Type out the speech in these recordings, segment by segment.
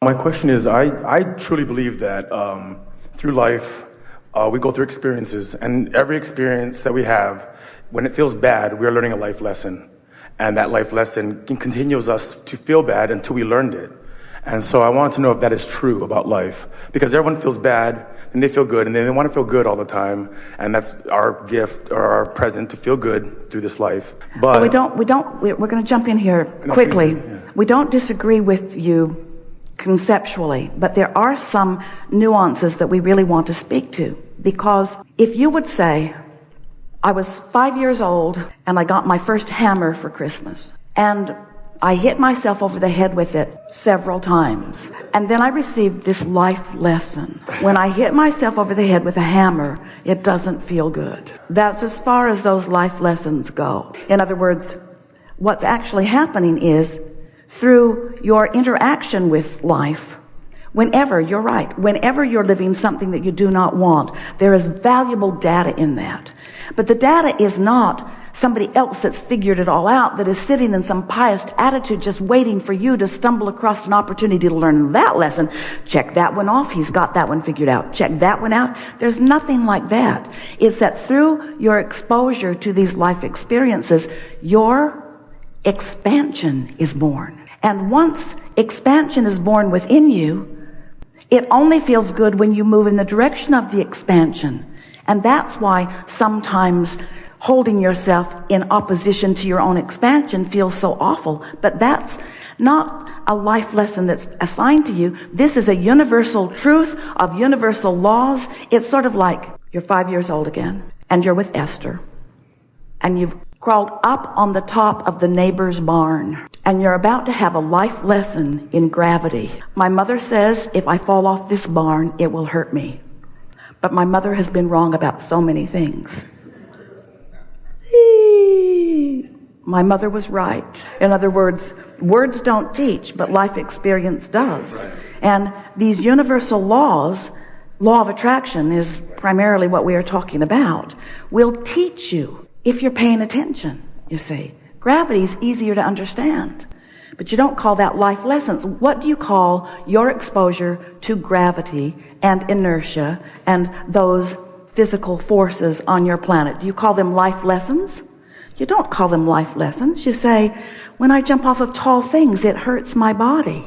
My question is, I truly believe that through life, we go through experiences, and every experience that we have, when it feels bad, we are learning a life lesson. And that life lesson continues us to feel bad until we learned it. And so I want to know if that is true about life, because everyone feels bad, and they feel good, and they want to feel good all the time, and that's our gift or our present to feel good through this life. But we're going to jump in here quickly. We don't disagree with you conceptually, but there are some nuances that we really want to speak to. Because if you would say, I was 5 years old and I got my first hammer for Christmas, and I hit myself over the head with it several times, and then I received this life lesson. When I hit myself over the head with a hammer, it doesn't feel good. That's as far as those life lessons go. In other words, what's actually happening is, through your interaction with life, whenever you're living something that you do not want, there is valuable data in that. But the data is not somebody else that's figured it all out, that is sitting in some pious attitude just waiting for you to stumble across an opportunity to learn that lesson. Check that one off. He's got that one figured out. Check that one out. There's nothing like that. It's that through your exposure to these life experiences, your expansion is born. And once expansion is born within you, it only feels good when you move in the direction of the expansion. And that's why sometimes holding yourself in opposition to your own expansion feels so awful. But that's not a life lesson that's assigned to you. This is a universal truth of universal laws. It's sort of like you're 5 years old again, and you're with Esther, and you've crawled up on the top of the neighbor's barn, and you're about to have a life lesson in gravity. My mother says if I fall off this barn, it will hurt me. But my mother has been wrong about so many things. My mother was right. In other words, words don't teach, but life experience does. Right. And these universal laws, law of attraction is primarily what we are talking about, will teach you if you're paying attention, you see. Gravity is easier to understand, but you don't call that life lessons. What do you call your exposure to gravity and inertia and those physical forces on your planet? Do you call them life lessons? You don't call them life lessons. You say, when I jump off of tall things, it hurts my body.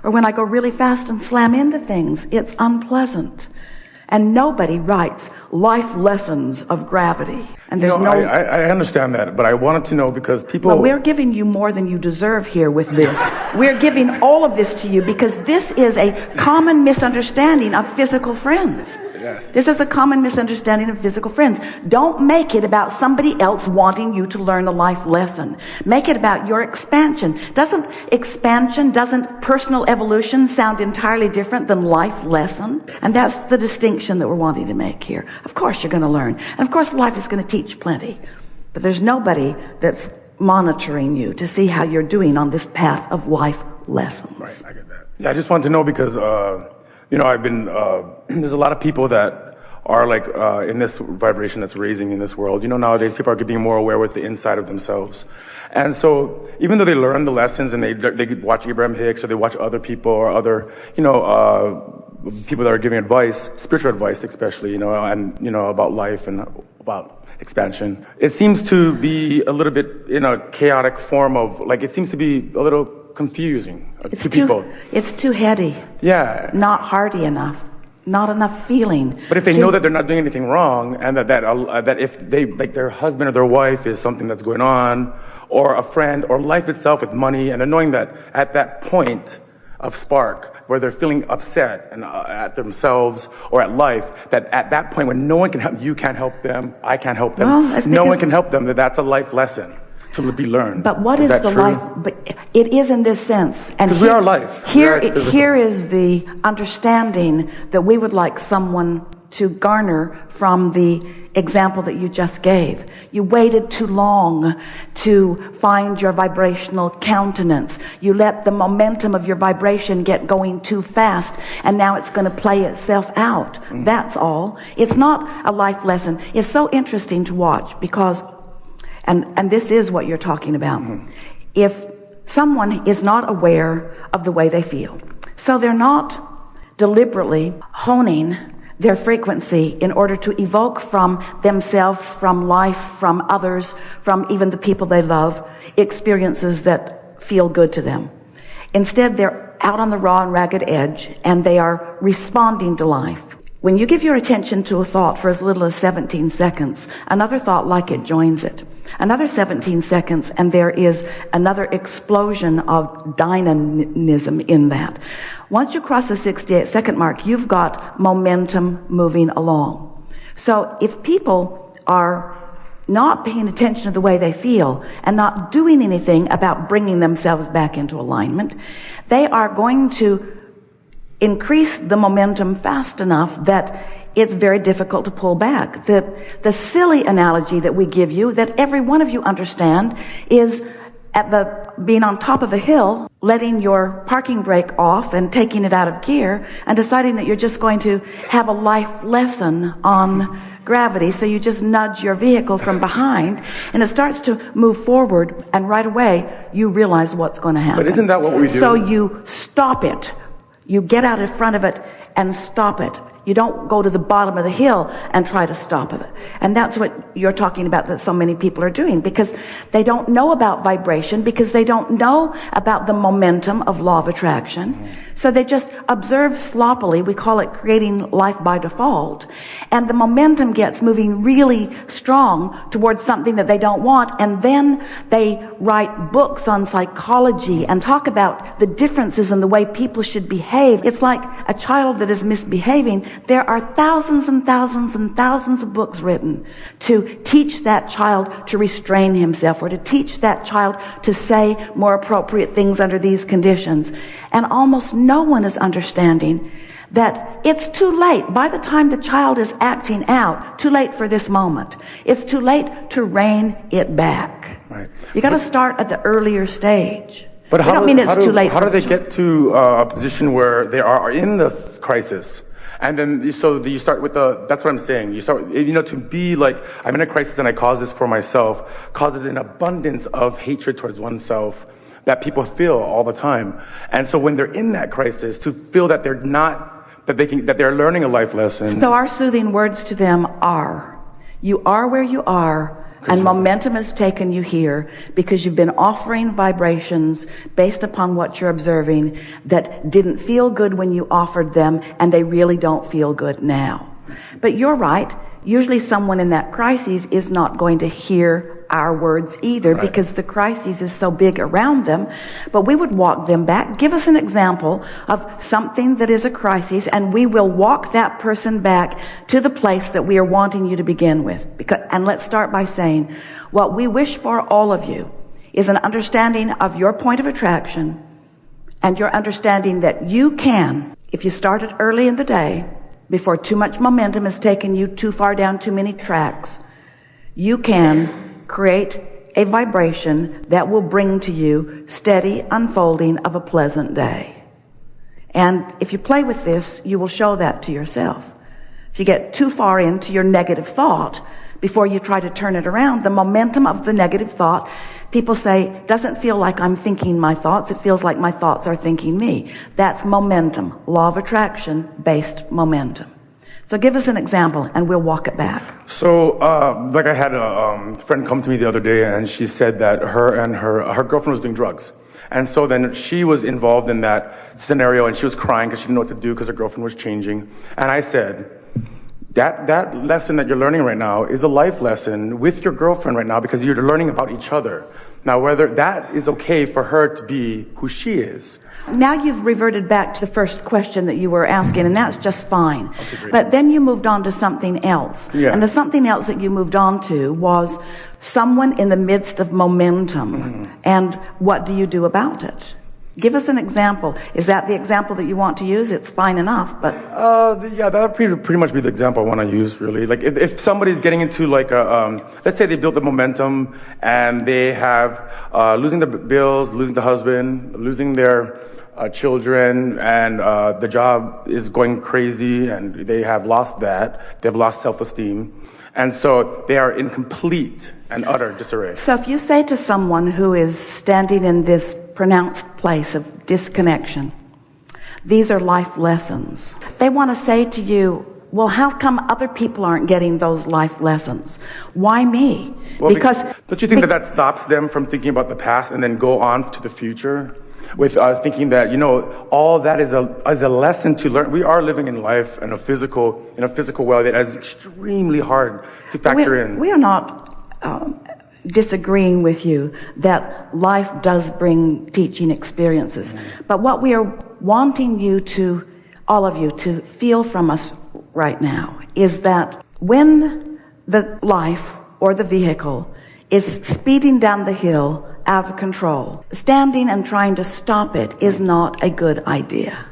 Or when I go really fast and slam into things, it's unpleasant. And nobody writes life lessons of gravity. And there's I understand that, but I wanted to know because people... Well, we're giving you more than you deserve here with this. We're giving all of this to you because this is a common misunderstanding of physical friends. Yes. This is a common misunderstanding of physical friends. Don't make it about somebody else wanting you to learn a life lesson. Make it about your expansion. Doesn't personal evolution sound entirely different than life lesson? And that's the distinction that we're wanting to make here. Of course you're going to learn. And of course life is going to teach plenty. But there's nobody that's monitoring you to see how you're doing on this path of life lessons. Right, I get that. Yeah, I just wanted to know because... I've been, there's a lot of people that are like in this vibration that's raising in this world. Nowadays people are getting more aware with the inside of themselves. And so even though they learn the lessons and they watch Abraham-Hicks or they watch other people or other, people that are giving advice, spiritual advice especially, about life and about expansion, it seems to be a little bit in a chaotic form of, like, it seems to be a little confusing to people. It's too heady. Yeah. Not hearty enough. Not enough feeling. But if they know that they're not doing anything wrong, and that if they, like, their husband or their wife is something that's going on, or a friend, or life itself with money, and they're knowing that at that point of spark, where they're feeling upset and at themselves or at life, that at that point when no one can help, you can't help them, I can't help them, no one can help them, that's a life lesson to be learned. But what is the life? But it is in this sense. And because we are life. Here is the understanding that we would like someone to garner from the example that you just gave. You waited too long to find your vibrational countenance. You let the momentum of your vibration get going too fast, and now it's going to play itself out. Mm-hmm. That's all. It's not a life lesson. It's so interesting to watch because, and this is what you're talking about. Mm-hmm. If someone is not aware of the way they feel, So they're not deliberately honing their frequency in order to evoke from themselves, from life, from others, from even the people they love, experiences that feel good to them. Instead, they're out on the raw and ragged edge, and they are responding to life. When you give your attention to a thought for as little as 17 seconds, another thought like it joins it. Another 17 seconds, and there is another explosion of dynamism in that. Once you cross the 68-second mark, you've got momentum moving along. So if people are not paying attention to the way they feel and not doing anything about bringing themselves back into alignment, they are going to increase the momentum fast enough that it's very difficult to pull back. The silly analogy that we give you, that every one of you understand, is being on top of a hill, letting your parking brake off and taking it out of gear, and deciding that you're just going to have a life lesson on gravity. So you just nudge your vehicle from behind, and it starts to move forward, and right away you realize what's going to happen. But isn't that what we do? So you stop it. You get out in front of it and stop it. You don't go to the bottom of the hill and try to stop it. And that's what you're talking about, that so many people are doing, because they don't know about vibration, because they don't know about the momentum of law of attraction. So they just observe sloppily. We call it creating life by default. And the momentum gets moving really strong towards something that they don't want. And then they write books on psychology and talk about the differences in the way people should behave. It's like a child that is misbehaving. There are thousands and thousands and thousands of books written to teach that child to restrain himself, or to teach that child to say more appropriate things under these conditions. And almost no one is understanding that it's too late. By the time the child is acting out, too late for this moment. It's too late to rein it back. Right. You got to start at the earlier stage. But I don't mean it's too late. How do they get to a position where they are in this crisis? And then, you start with that's what I'm saying. You start, to be like, I'm in a crisis and I cause this for myself, causes an abundance of hatred towards oneself that people feel all the time. And so when they're in that crisis, to feel that they're not, that they're learning a life lesson. So our soothing words to them are, you are where you are, and momentum has taken you here because you've been offering vibrations based upon what you're observing that didn't feel good when you offered them, and they really don't feel good now. But you're right. Usually someone in that crisis is not going to hear our words either, right, because the crisis is so big around them. But we would walk them back. Give us an example of something that is a crisis, and we will walk that person back to the place that we are wanting you to begin with. And let's start by saying, what we wish for all of you is an understanding of your point of attraction, and your understanding that you can, if you started early in the day, before too much momentum has taken you too far down too many tracks, you can create a vibration that will bring to you steady unfolding of a pleasant day. And if you play with this, you will show that to yourself. If you get too far into your negative thought before you try to turn it around, the momentum of the negative thought, people say, doesn't feel like I'm thinking my thoughts. It feels like my thoughts are thinking me. That's momentum, law of attraction based momentum. So give us an example, and we'll walk it back. So, like I had a friend come to me the other day, and she said that her girlfriend was doing drugs. And so then she was involved in that scenario, and she was crying because she didn't know what to do because her girlfriend was changing. And I said, that lesson that you're learning right now is a life lesson with your girlfriend right now, because you're learning about each other. Now, whether that is okay for her to be who she is. Now you've reverted back to the first question that you were asking, and that's just fine. Okay, but then you moved on to something else. Yeah. And the something else that you moved on to was someone in the midst of momentum. Mm-hmm. And what do you do about it? Give us an example. Is that the example that you want to use? It's fine enough, but... Yeah, that would pretty much be the example I want to use, really. Like, if somebody's getting into, like, let's say they built the momentum, and they have losing the bills, losing the husband, losing their children, and the job is going crazy, and they have lost that. They've lost self-esteem. And so they are in complete and utter disarray. So if you say to someone who is standing in this pronounced place of disconnection, These are life lessons. They want to say to you, well, how come other people aren't getting those life lessons? Why me? Well, because don't you think that stops them from thinking about the past and then go on to the future with thinking that, all that is a lesson to learn. We are living in life in a physical world that is extremely hard to factor in. We are not disagreeing with you that life does bring teaching experiences. But what we are wanting you to, all of you, to feel from us right now is that when the life or the vehicle is speeding down the hill out of control, standing and trying to stop it is not a good idea,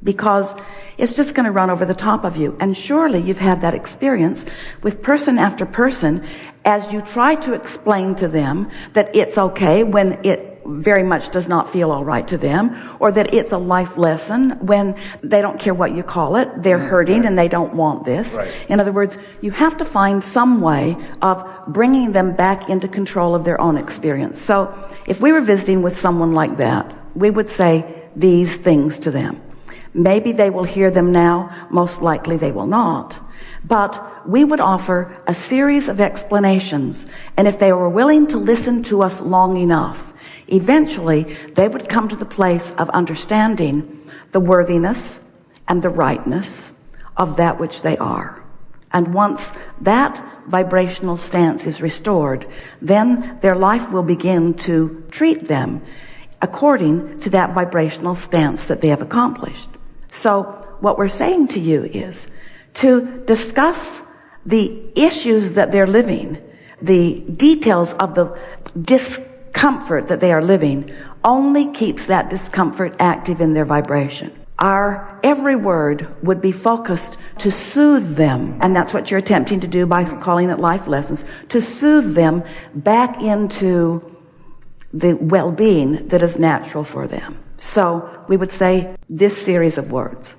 because it's just going to run over the top of you. And surely you've had that experience with person after person as you try to explain to them that it's okay when it very much does not feel all right to them, or that it's a life lesson when they don't care what you call it. They're hurting and they don't want this. Right. In other words, you have to find some way of bringing them back into control of their own experience. So if we were visiting with someone like that, we would say these things to them. Maybe they will hear them now. Most likely they will not. But we would offer a series of explanations. And if they were willing to listen to us long enough, eventually they would come to the place of understanding the worthiness and the rightness of that which they are. And once that vibrational stance is restored, then their life will begin to treat them according to that vibrational stance that they have accomplished. So what we're saying to you is to discuss the issues that they're living, the details of the discomfort that they are living, only keeps that discomfort active in their vibration. Our every word would be focused to soothe them, and that's what you're attempting to do by calling it life lessons, to soothe them back into the well-being that is natural for them. So we would say this series of words.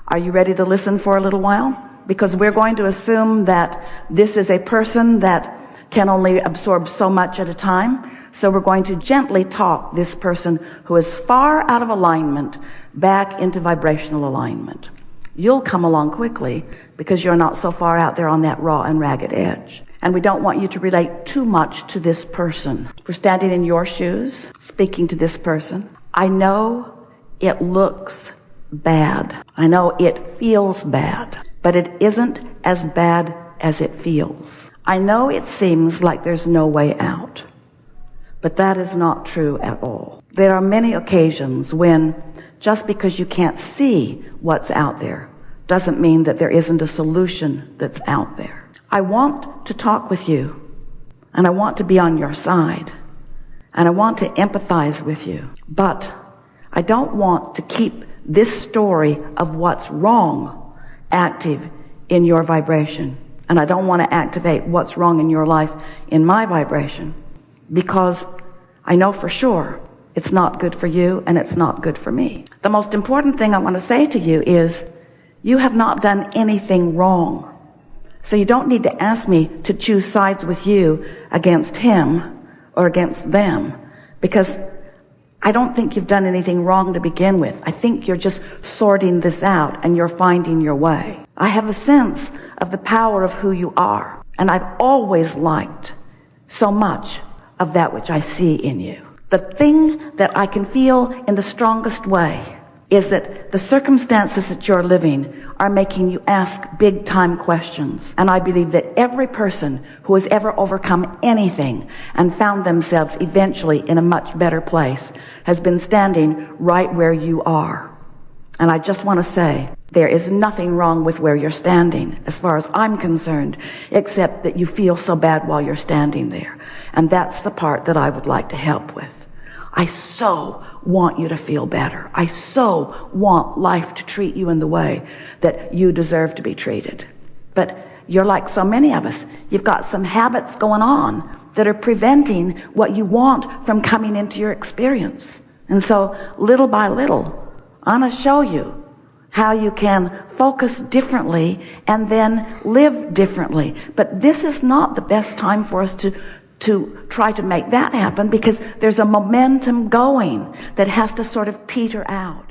Are you ready to listen for a little while? Because we're going to assume that this is a person that can only absorb so much at a time. So we're going to gently talk this person who is far out of alignment back into vibrational alignment. You'll come along quickly because you're not so far out there on that raw and ragged edge. And we don't want you to relate too much to this person. We're standing in your shoes, speaking to this person. I know it looks bad. I know it feels bad, but it isn't as bad as it feels. I know it seems like there's no way out, but that is not true at all. There are many occasions when just because you can't see what's out there doesn't mean that there isn't a solution that's out there. I want to talk with you, and I want to be on your side, and I want to empathize with you, but I don't want to keep this story of what's wrong active in your vibration. And I don't want to activate what's wrong in your life in my vibration, because I know for sure it's not good for you and it's not good for me. The most important thing I want to say to you is you have not done anything wrong. So you don't need to ask me to choose sides with you against him or against them, because I don't think you've done anything wrong to begin with. I think you're just sorting this out and you're finding your way. I have a sense of the power of who you are, and I've always liked so much of that which I see in you. The thing that I can feel in the strongest way is that the circumstances that you're living are making you ask big time questions. And I believe that every person who has ever overcome anything and found themselves eventually in a much better place has been standing right where you are. And I just want to say, there is nothing wrong with where you're standing as far as I'm concerned, except that you feel so bad while you're standing there. And that's the part that I would like to help with. I so want you to feel better. I so want life to treat you in the way that you deserve to be treated. But you're like so many of us. You've got some habits going on that are preventing what you want from coming into your experience. And so little by little, I'm going to show you how you can focus differently and then live differently. But this is not the best time for us to try to make that happen, because there's a momentum going that has to sort of peter out.